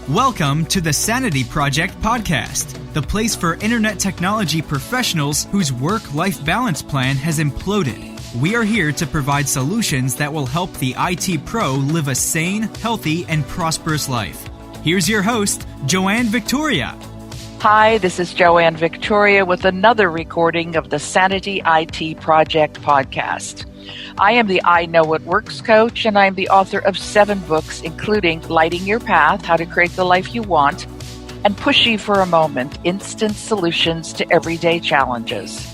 Welcome to the Sanity Project podcast, the place for internet technology professionals whose work-life balance plan has imploded. We are here to provide solutions that will help the IT pro live a sane, healthy, and prosperous life. Here's your host, Joanne Victoria. Hi, this is Joanne Victoria with another recording of the Sanity IT Project podcast. I am the I Know What Works coach, and I am the author of 7 books, including Lighting Your Path, How to Create the Life You Want, and Pushy for a Moment, Instant Solutions to Everyday Challenges.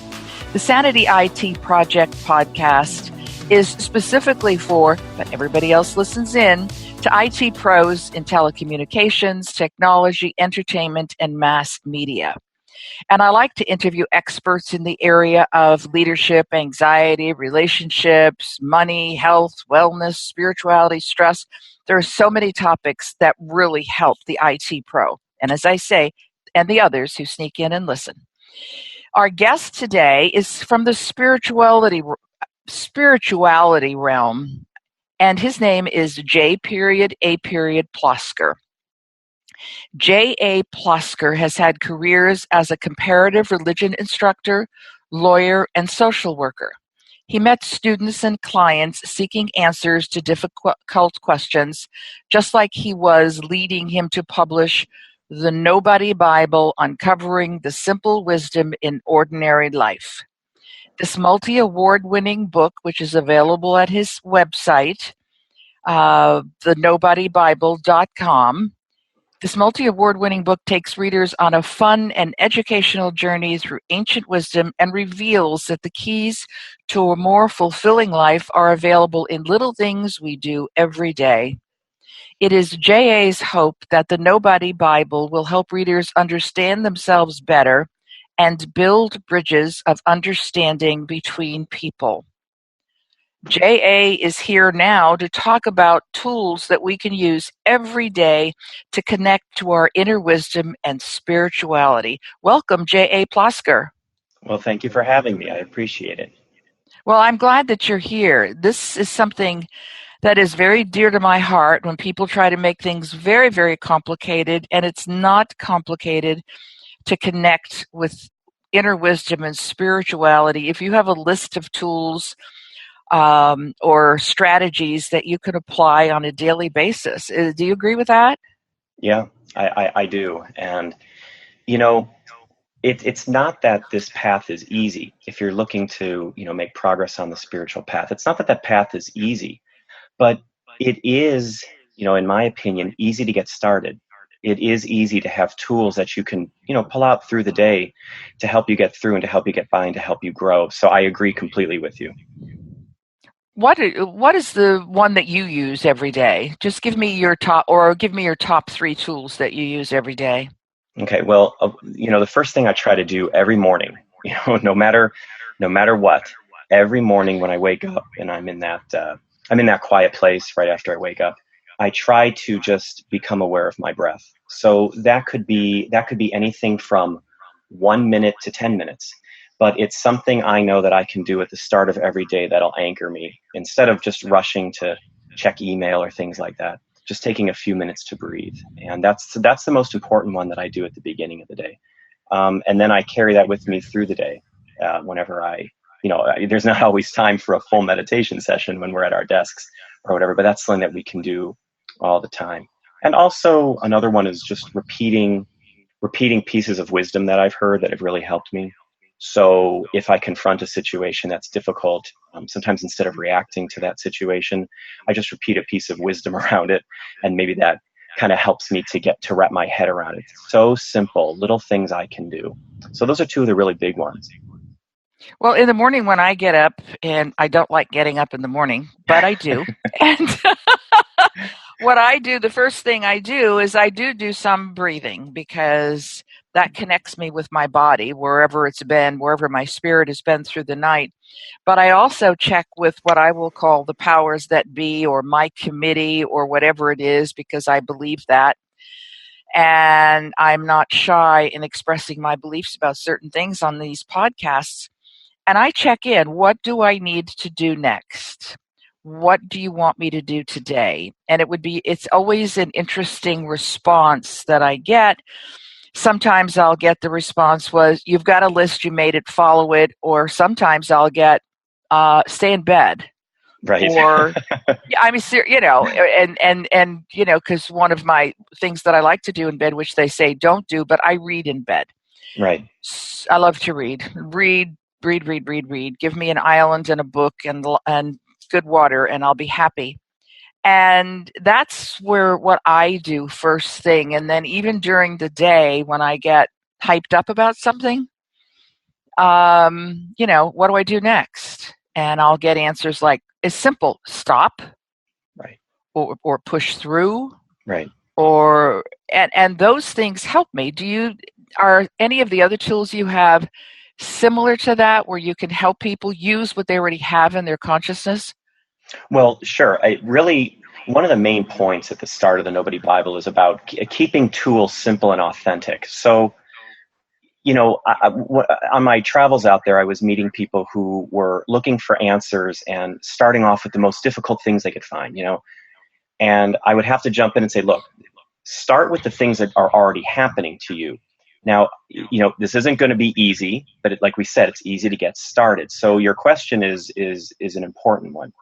The Sanity IT Project podcast is specifically for, but everybody else listens in, to IT pros in telecommunications, technology, entertainment, and mass media. And I like to interview experts in the area of leadership, anxiety, relationships, money, health, wellness, spirituality, stress. There are so many topics that really help the IT pro. And as I say, and the others who sneak in and listen. Our guest today is from the spirituality realm, and his name is J.A. Plosker. J.A. Plosker has had careers as a comparative religion instructor, lawyer, and social worker. He met students and clients seeking answers to difficult questions, just like he was leading him to publish The Nobody Bible, uncovering the simple wisdom in ordinary life. This multi-award-winning book, which is available at his website, TheNobodyBible.com. This multi-award-winning book takes readers on a fun and educational journey through ancient wisdom and reveals that the keys to a more fulfilling life are available in little things we do every day. It is J.A.'s hope that the Nobody Bible will help readers understand themselves better and build bridges of understanding between people. J.A. is here now to talk about tools that we can use every day to connect to our inner wisdom and spirituality. Welcome, J.A. Plosker. Well, thank you for having me. I appreciate it. Well, I'm glad that you're here. This is something that is very dear to my heart when people try to make things very, very complicated, and it's not complicated to connect with inner wisdom and spirituality. If you have a list of tools or strategies that you can apply on a daily basis. Do you agree with that? Yeah, I do. And, you know, it's not that this path is easy. If you're looking to, make progress on the spiritual path, it's not that path is easy, but it is, in my opinion, easy to get started. It is easy to have tools that you can, pull out through the day to help you get through and to help you get by and to help you grow. So I agree completely with you. What is the one that you use every day? Just give me your top 3 tools that you use every day. Okay. Well, the first thing I try to do every morning, no matter what, every morning when I wake up and I'm in that quiet place right after I wake up, I try to just become aware of my breath. So that could be anything from 1 minute to 10 minutes. But it's something I know that I can do at the start of every day that'll anchor me instead of just rushing to check email or things like that. Just taking a few minutes to breathe. And that's the most important one that I do at the beginning of the day. And then I carry that with me through the day whenever there's not always time for a full meditation session when we're at our desks or whatever, but that's something that we can do all the time. And also another one is just repeating pieces of wisdom that I've heard that have really helped me. So if I confront a situation that's difficult, sometimes instead of reacting to that situation, I just repeat a piece of wisdom around it. And maybe that kind of helps me to wrap my head around it. It's so simple, little things I can do. So those are 2 of the really big ones. Well, in the morning when I get up, and I don't like getting up in the morning, but I do. And what I do, the first thing I do is I do some breathing, because that connects me with my body, wherever it's been, wherever my spirit has been through the night. But I also check with what I will call the powers that be, or my committee, or whatever it is, because I believe that. And I'm not shy in expressing my beliefs about certain things on these podcasts. And I check in, what do I need to do next? what do you want me to do today? And it's always an interesting response that I get. Sometimes I'll get the response was, you've got a list, you made it, follow it. Or sometimes I'll get, stay in bed. Right. Or, I mean, and because one of my things that I like to do in bed, which they say don't do, but I read in bed. Right. I love to read. Give me an island and a book and good water, and I'll be happy. And that's what I do first thing. And then even during the day when I get hyped up about something, what do I do next? And I'll get answers like, it's simple, stop, Right. or push through, Right. and those things help me. Are any of the other tools you have similar to that, where you can help people use what they already have in their consciousness? Well, sure. One of the main points at the start of the Nobody Bible is about keeping tools simple and authentic. So, on my travels out there, I was meeting people who were looking for answers and starting off with the most difficult things they could find, and I would have to jump in and say, look, start with the things that are already happening to you. Now, this isn't going to be easy, but like we said, it's easy to get started. So your question is an important one.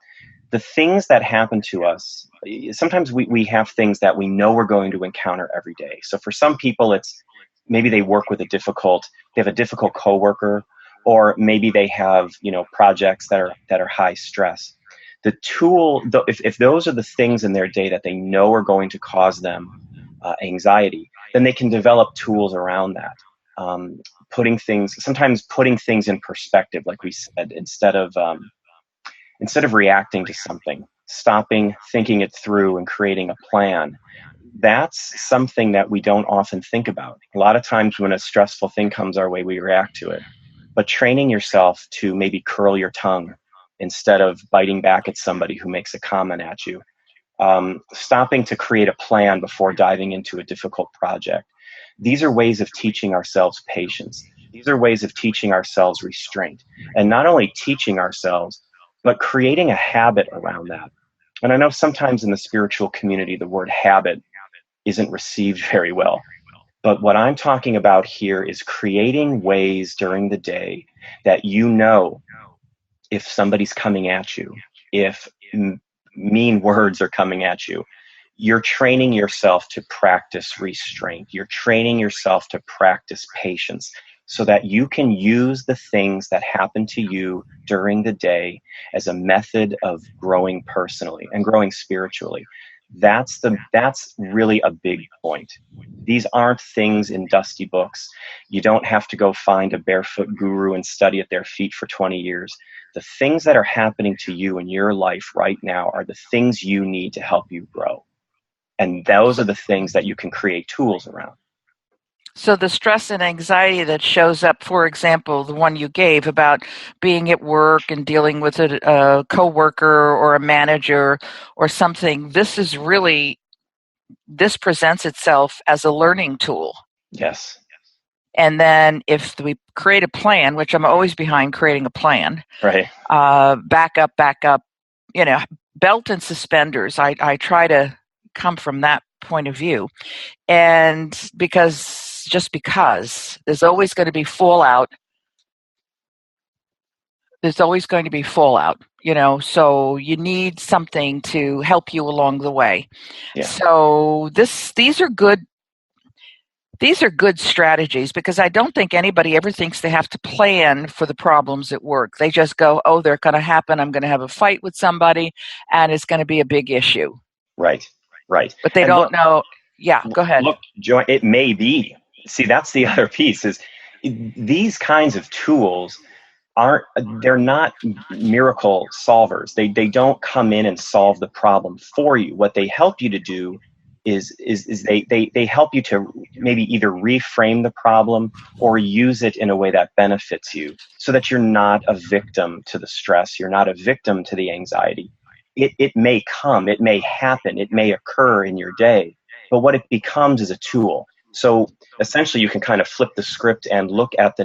The things that happen to us, sometimes we have things that we know we're going to encounter every day. So for some people, it's maybe they have a difficult coworker, or maybe they have, projects that are high stress. The tool, if those are the things in their day that they know are going to cause them anxiety, then they can develop tools around that. Putting things in perspective, like we said, instead of reacting to something, stopping, thinking it through, and creating a plan. That's something that we don't often think about. A lot of times when a stressful thing comes our way, we react to it. But training yourself to maybe curl your tongue instead of biting back at somebody who makes a comment at you. Stopping to create a plan before diving into a difficult project. These are ways of teaching ourselves patience. These are ways of teaching ourselves restraint. And not only teaching ourselves, but creating a habit around that. And I know sometimes in the spiritual community, the word habit isn't received very well. But what I'm talking about here is creating ways during the day that if somebody's coming at you, if mean words are coming at you, you're training yourself to practice restraint. You're training yourself to practice patience so that you can use the things that happen to you during the day as a method of growing personally and growing spiritually. That's really a big point. These aren't things in dusty books. You don't have to go find a barefoot guru and study at their feet for 20 years. The things that are happening to you in your life right now are the things you need to help you grow. And those are the things that you can create tools around. So the stress and anxiety that shows up, for example, the one you gave about being at work and dealing with a coworker or a manager or something, this presents itself as a learning tool. Yes. And then if we create a plan, which I'm always behind creating a plan, right? Back up, belt and suspenders. I try to come from that point of view. And because there's always going to be fallout. So you need something to help you along the way. Yeah. So these are good strategies, because I don't think anybody ever thinks they have to plan for the problems at work. They just go, oh, they're going to happen. I'm going to have a fight with somebody and it's going to be a big issue. Right. But they don't know. Yeah, go ahead. Look, Joy, it may be. See, that's the other piece is these kinds of tools they're not miracle solvers. They don't come in and solve the problem for you. What they help you to do is they help you to maybe either reframe the problem or use it in a way that benefits you so that you're not a victim to the stress. You're not a victim to the anxiety. It may come, it may happen, it may occur in your day, but what it becomes is a tool. So essentially you can kind of flip the script and look at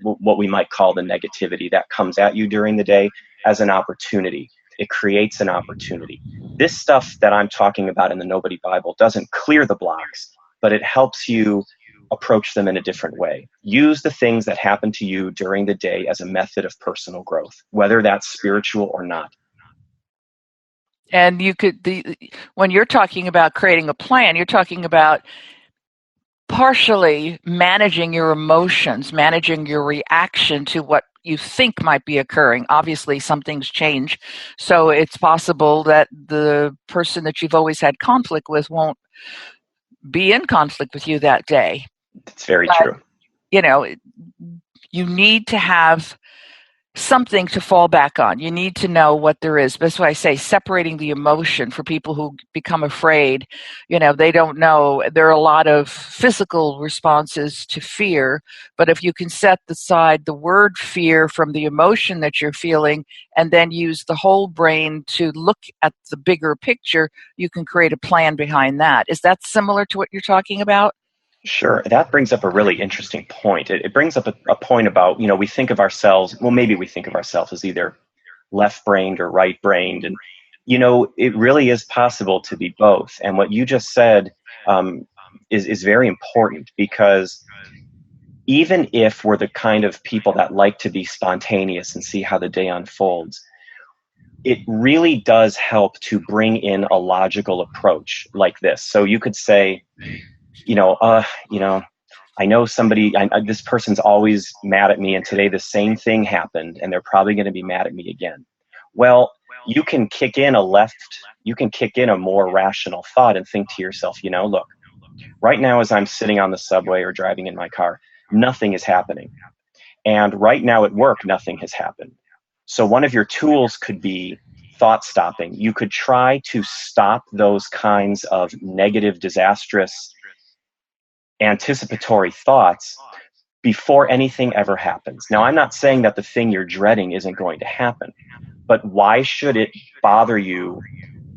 what we might call the negativity that comes at you during the day as an opportunity. it creates an opportunity. This stuff that I'm talking about in the Nobody Bible doesn't clear the blocks, but it helps you approach them in a different way. Use the things that happen to you during the day as a method of personal growth, whether that's spiritual or not. And when you're talking about creating a plan, you're talking about partially managing your emotions, managing your reaction to what you think might be occurring. Obviously, some things change, so it's possible that the person that you've always had conflict with won't be in conflict with you that day. It's very true. You need to have something to fall back on. You need to know what there is. That's why I say separating the emotion for people who become afraid. They don't know. There are a lot of physical responses to fear, but if you can set aside the word fear from the emotion that you're feeling and then use the whole brain to look at the bigger picture, you can create a plan behind that. Is that similar to what you're talking about? Sure. That brings up a really interesting point. It brings up a point about, we think of ourselves, maybe we think of ourselves as either left-brained or right-brained. And, it really is possible to be both. And what you just said is very important, because even if we're the kind of people that like to be spontaneous and see how the day unfolds, it really does help to bring in a logical approach like this. So you could say, I know this person's always mad at me, and today the same thing happened, and they're probably going to be mad at me again. Well, you can kick in a more rational thought and think to yourself, look, right now as I'm sitting on the subway or driving in my car, nothing is happening. And right now at work, nothing has happened. So one of your tools could be thought stopping. You could try to stop those kinds of negative, disastrous, anticipatory thoughts before anything ever happens. Now, I'm not saying that the thing you're dreading isn't going to happen, but why should it bother you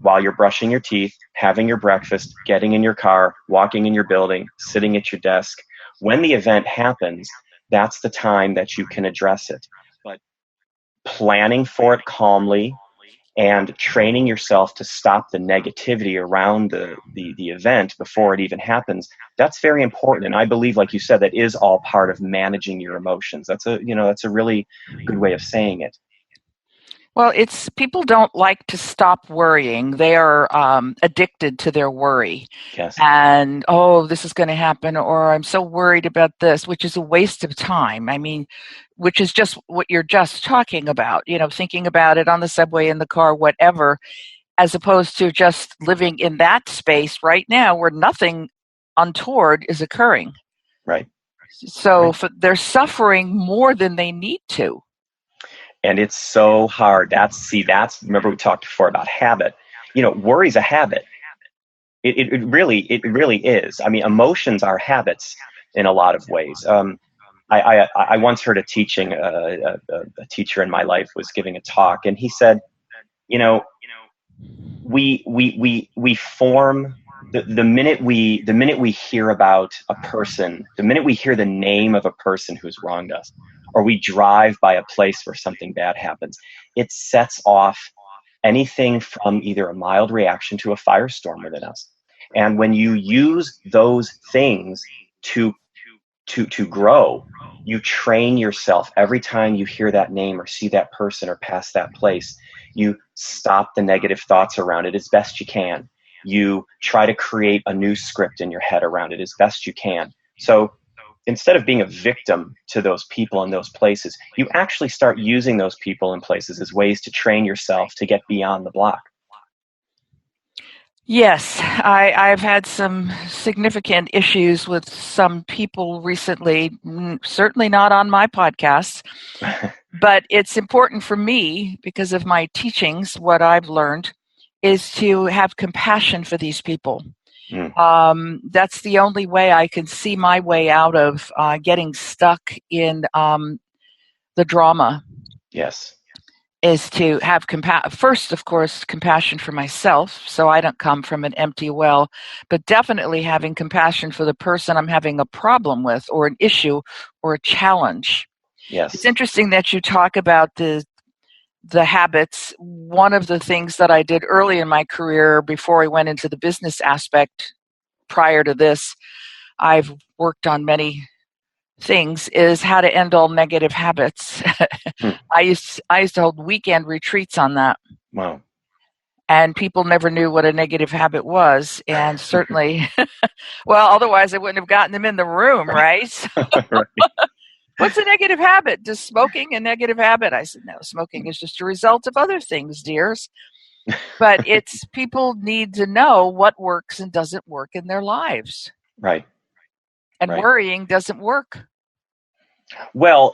while you're brushing your teeth, having your breakfast, getting in your car, walking in your building, sitting at your desk? When the event happens, that's the time that you can address it. But planning for it calmly and training yourself to stop the negativity around the event before it even happens, that's very important. And I believe, like you said, that is all part of managing your emotions. That's a really good way of saying it. Well, people don't like to stop worrying. They are addicted to their worry. Yes. And, this is going to happen, or I'm so worried about this, which is a waste of time. I mean, which is just what you're just talking about, thinking about it on the subway, in the car, whatever, as opposed to just living in that space right now where nothing untoward is occurring. Right. So they're suffering more than they need to. And it's so hard. Remember we talked before about habit. Worry's a habit. It really is. I mean, emotions are habits in a lot of ways. I once heard a teaching, a teacher in my life was giving a talk, and he said, we form the minute we hear about a person, the minute we hear the name of a person who's wronged us, or we drive by a place where something bad happens, it sets off anything from either a mild reaction to a firestorm within us. And when you use those things to grow, you train yourself. Every time you hear that name or see that person or pass that place, you stop the negative thoughts around it as best you can. You try to create a new script in your head around it as best you can. So instead of being a victim to those people and those places, you actually start using those people and places as ways to train yourself to get beyond the block. Yes, I've had some significant issues with some people recently, certainly not on my podcast, but it's important for me because of my teachings. What I've learned is to have compassion for these people. That's the only way I can see my way out of getting stuck in the drama. Yes. Is to have first, of course, compassion for myself, so I don't come from an empty well, but definitely having compassion for the person I'm having a problem with, or an issue, or a challenge. Yes. It's interesting that you talk about the the habits, one of the things that I did early in my career before I went into the business aspect prior to this, I've worked on many things, is how to end all negative habits. Hmm. I used to hold weekend retreats on that. Wow. And people never knew what a negative habit was. And certainly, well, otherwise I wouldn't have gotten them in the room, right? Right. What's a negative habit? Is smoking a negative habit? I said, no, smoking is just a result of other things, dears. But it's people need to know what works and doesn't work in their lives. Right. And Right. worrying doesn't work. Well,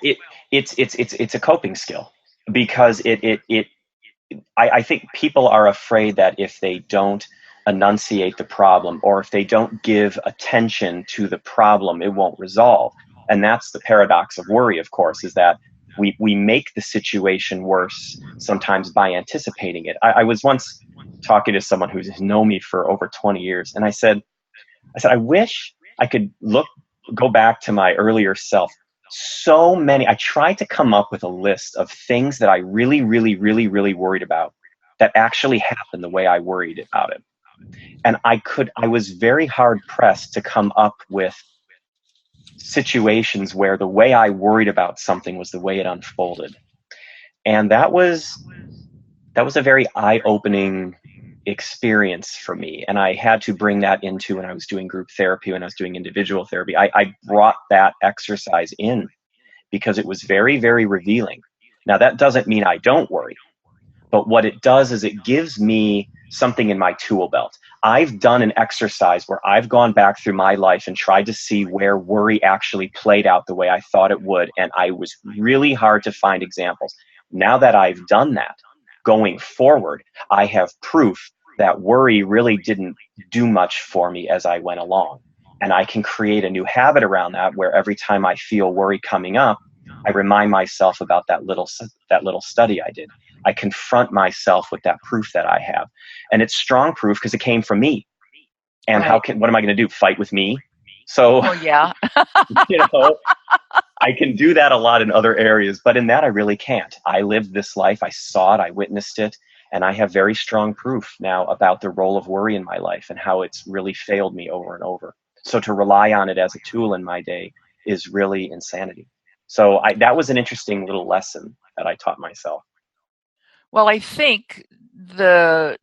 it's a coping skill, because I think people are afraid that if they don't enunciate the problem, or if they don't give attention to the problem, it won't resolve. And that's the paradox of worry, of course, is that we make the situation worse sometimes by anticipating it. I was once talking to someone who's known me for over 20 years, and I said, I wish I could go back to my earlier self. I tried to come up with a list of things that I really, really, really, really worried about that actually happened the way I worried about it. And I was very hard pressed to come up with situations where the way I worried about something was the way it unfolded. And that was a very eye-opening experience for me. And I had to bring that into when I was doing group therapy, when I was doing individual therapy. I brought that exercise in because it was very, very revealing. Now, that doesn't mean I don't worry, but what it does is it gives me something in my tool belt. I've done an exercise where I've gone back through my life and tried to see where worry actually played out the way I thought it would, and I was really hard to find examples. Now that I've done that, going forward, I have proof that worry really didn't do much for me as I went along. And I can create a new habit around that, where every time I feel worry coming up, I remind myself about that little study I did. I confront myself with that proof that I have. And it's strong proof because it came from me. And Right. what am I going to do? Fight with me? So, Oh, yeah. I can do that a lot in other areas, but in that I really can't. I lived this life. I saw it. I witnessed it. And I have very strong proof now about the role of worry in my life and how it's really failed me over and over. So to rely on it as a tool in my day is really insanity. So that was an interesting little lesson that I taught myself. Well, I think I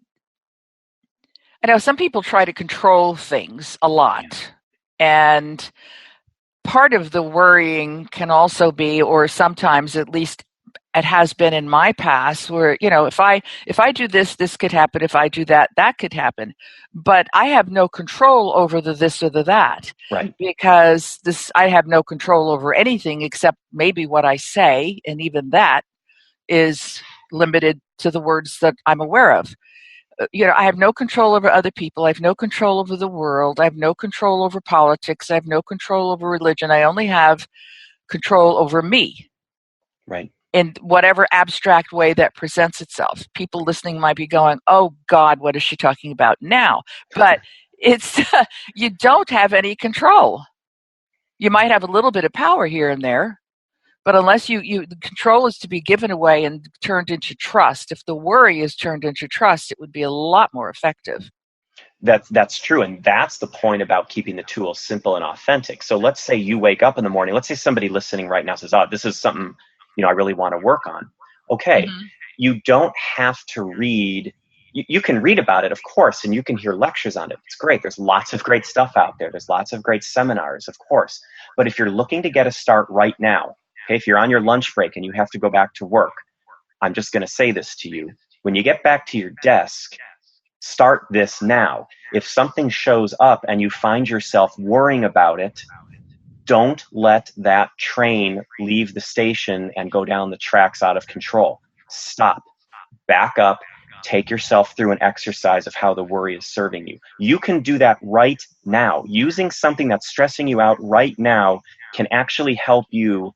know some people try to control things a lot. And part of the worrying can also be, or sometimes at least it has been in my past, where, if I do this, this could happen. If I do that, that could happen. But I have no control over the this or the that. Right. Because I have no control over anything except maybe what I say. And even that is limited to the words that I'm aware of. I have no control over other people. I have no control over the world. I have no control over politics. I have no control over religion. I only have control over me. Right. In whatever abstract way that presents itself. People listening might be going, oh God, what is she talking about now? But it's, you don't have any control. You might have a little bit of power here and there, but unless the control is to be given away and turned into trust. If the worry is turned into trust, it would be a lot more effective. That's true. And that's the point about keeping the tool simple and authentic. So let's say you wake up in the morning. Let's say somebody listening right now says, oh, this is something, I really want to work on. Okay. Mm-hmm. You don't have to read. You can read about it, of course, and you can hear lectures on it. It's great. There's lots of great stuff out there. There's lots of great seminars, of course. But if you're looking to get a start right now, okay, if you're on your lunch break and you have to go back to work, I'm just going to say this to you. When you get back to your desk, start this now. If something shows up and you find yourself worrying about it, don't let that train leave the station and go down the tracks out of control. Stop, back up, take yourself through an exercise of how the worry is serving you. You can do that right now. Using something that's stressing you out right now can actually help you.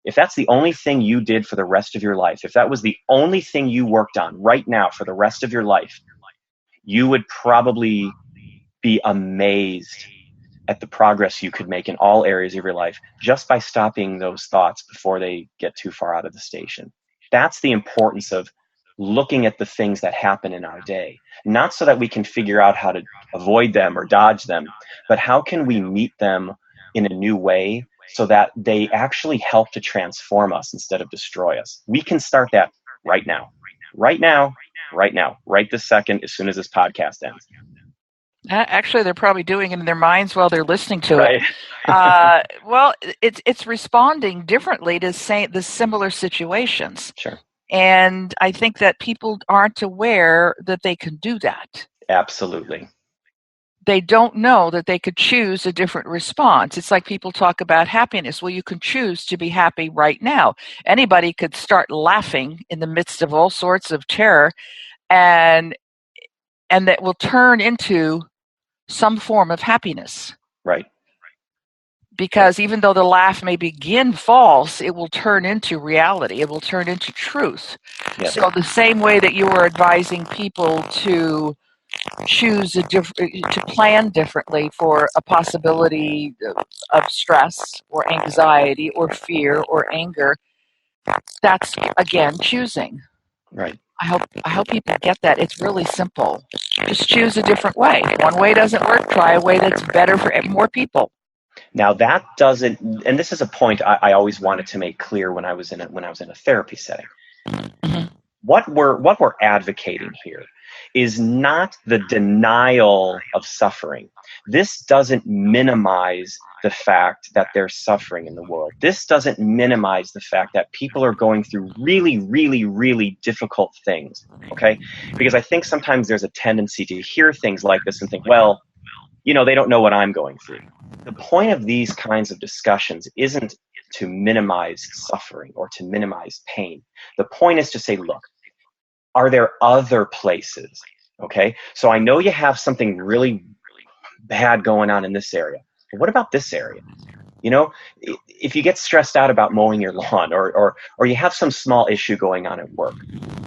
If that's the only thing you did for the rest of your life, if that was the only thing you worked on right now for the rest of your life, you would probably be amazed at the progress you could make in all areas of your life just by stopping those thoughts before they get too far out of the station. that's the importance of looking at the things that happen in our day, not so that we can figure out how to avoid them or dodge them, but how can we meet them in a new way so that they actually help to transform us instead of destroy us. We can start that right now, right this second, as soon as this podcast ends. Actually, they're probably doing it in their minds while they're listening to Right. it. Well, it's responding differently to the similar situations. Sure. And I think that people aren't aware that they can do that. Absolutely. They don't know that they could choose a different response. It's like people talk about happiness. Well, you can choose to be happy right now. Anybody could start laughing in the midst of all sorts of terror, and that will turn into some form of happiness. Right. Because even though the laugh may begin false, it will turn into reality. It will turn into truth. Yes. So the same way that you are advising people to choose to plan differently for a possibility of stress or anxiety or fear or anger, that's again choosing. Right. I hope people get that. It's really simple. Just choose a different way. One way doesn't work. Try a way that's better for more people. Now that doesn't, and this is a point I always wanted to make clear when I was in a therapy setting. Mm-hmm. What we're advocating here is not the denial of suffering. This doesn't minimize the fact that there's suffering in the world. This doesn't minimize the fact that people are going through really, really, really difficult things, okay? Because I think sometimes there's a tendency to hear things like this and think, well, they don't know what I'm going through. The point of these kinds of discussions isn't to minimize suffering or to minimize pain. The point is to say, look, are there other places? Okay, so I know you have something really bad going on in this area. But what about this area? If you get stressed out about mowing your lawn or you have some small issue going on at work,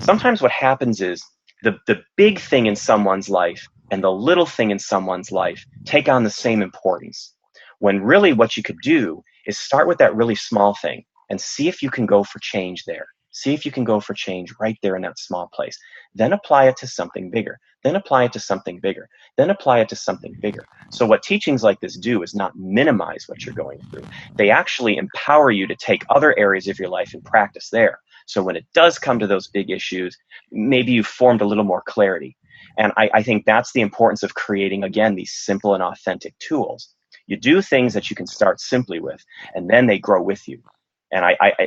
sometimes what happens is the big thing in someone's life and the little thing in someone's life take on the same importance. When really what you could do is start with that really small thing and see if you can go for change there. See if you can go for change right there in that small place. Then apply it to something bigger. Then apply it to something bigger. Then apply it to something bigger. So what teachings like this do is not minimize what you're going through. They actually empower you to take other areas of your life and practice there. So when it does come to those big issues, maybe you've formed a little more clarity. And I think that's the importance of creating, again, these simple and authentic tools. You do things that you can start simply with, and then they grow with you. And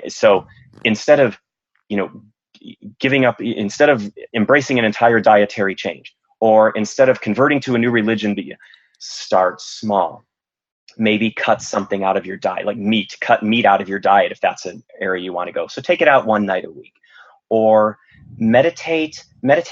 so instead of giving up, instead of embracing an entire dietary change, or instead of converting to a new religion, start small. Maybe cut something out of your diet, like meat. Cut meat out of your diet if that's an area you want to go. So take it out one night a week. Or meditate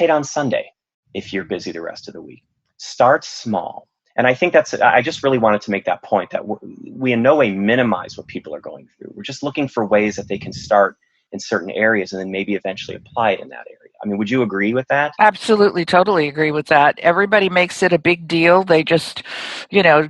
on Sunday if you're busy the rest of the week. Start small. And I think I just really wanted to make that point that we in no way minimize what people are going through. We're just looking for ways that they can start in certain areas and then maybe eventually apply it in that area. I mean, would you agree with that? Absolutely, totally agree with that. Everybody makes it a big deal. They just, for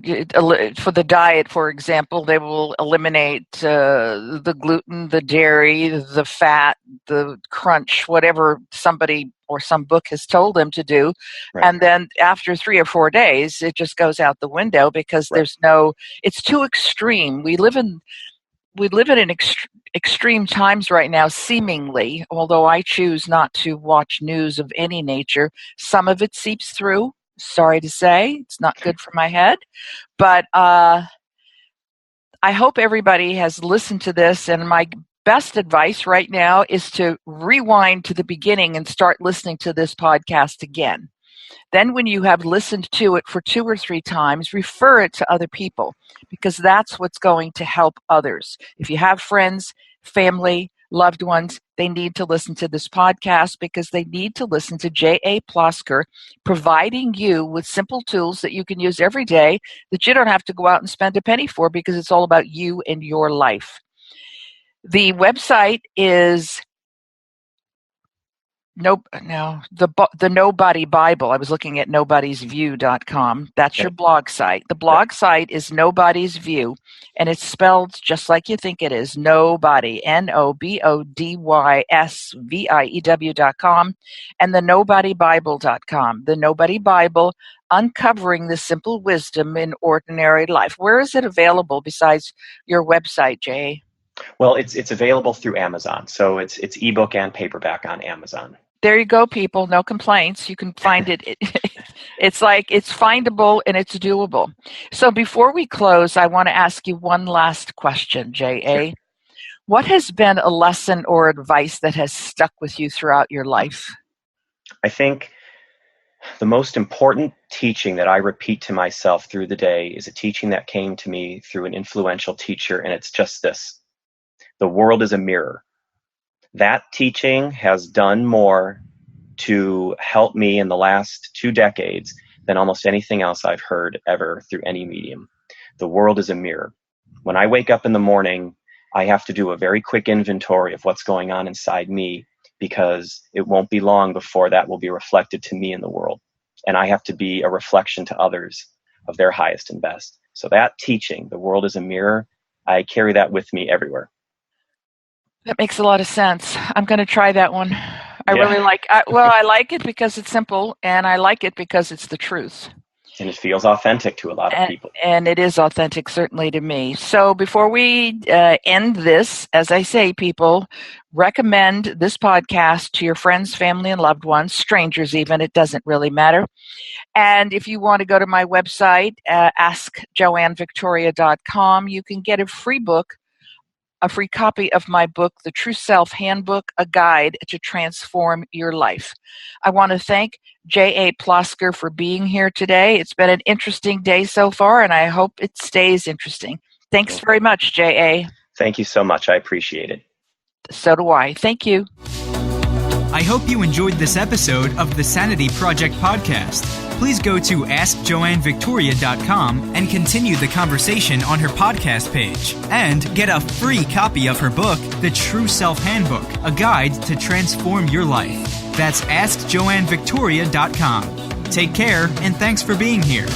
the diet, for example, they will eliminate the gluten, the dairy, the fat, the crunch, whatever somebody or some book has told them to do. Right. And then after 3 or 4 days, it just goes out the window because it's too extreme. We live in extreme times right now, seemingly, although I choose not to watch news of any nature. Some of it seeps through. Sorry to say, it's not good for my head. But I hope everybody has listened to this, and my best advice right now is to rewind to the beginning and start listening to this podcast again. Then when you have listened to it for 2 or 3 times, refer it to other people, because that's what's going to help others. If you have friends, family, loved ones, they need to listen to this podcast because they need to listen to J.A. Plosker providing you with simple tools that you can use every day that you don't have to go out and spend a penny for, because it's all about you and your life. The website is The Nobody Bible. I was looking at nobodiesview.com. That's your blog site. The blog site is Nobody's View, and it's spelled just like you think it is. Nobody, NOBODYSVIEW.com, and the NobodyBible.com. The Nobody Bible, uncovering the simple wisdom in ordinary life. Where is it available besides your website, Jay? Well, it's available through Amazon, so it's ebook and paperback on Amazon. There you go, people. No complaints. You can find it. It's findable and it's doable. So before we close, I want to ask you one last question, J.A. Sure. What has been a lesson or advice that has stuck with you throughout your life? I think the most important teaching that I repeat to myself through the day is a teaching that came to me through an influential teacher, and it's just this. The world is a mirror. That teaching has done more to help me in the last 2 decades than almost anything else I've heard ever through any medium. The world is a mirror. When I wake up in the morning, I have to do a very quick inventory of what's going on inside me, because it won't be long before that will be reflected to me in the world. And I have to be a reflection to others of their highest and best. So that teaching, the world is a mirror, I carry that with me everywhere. That makes a lot of sense. I'm going to try that one. I like it because it's simple, and I like it because it's the truth. And it feels authentic to a lot of people. And it is authentic, certainly to me. So before we end this, as I say, people, recommend this podcast to your friends, family, and loved ones, strangers even. It doesn't really matter. And if you want to go to my website, askjoannevictoria.com, you can get a free copy of my book, The True Self Handbook, a guide to transform your life. I want to thank J.A. Plosker for being here today. It's been an interesting day so far, and I hope it stays interesting. Thanks very much, J.A. Thank you so much. I appreciate it. So do I. Thank you. I hope you enjoyed this episode of the Sanity Project podcast. Please go to AskJoanneVictoria.com and continue the conversation on her podcast page. And get a free copy of her book, The True Self Handbook, a guide to transform your life. That's AskJoanneVictoria.com. Take care, and thanks for being here.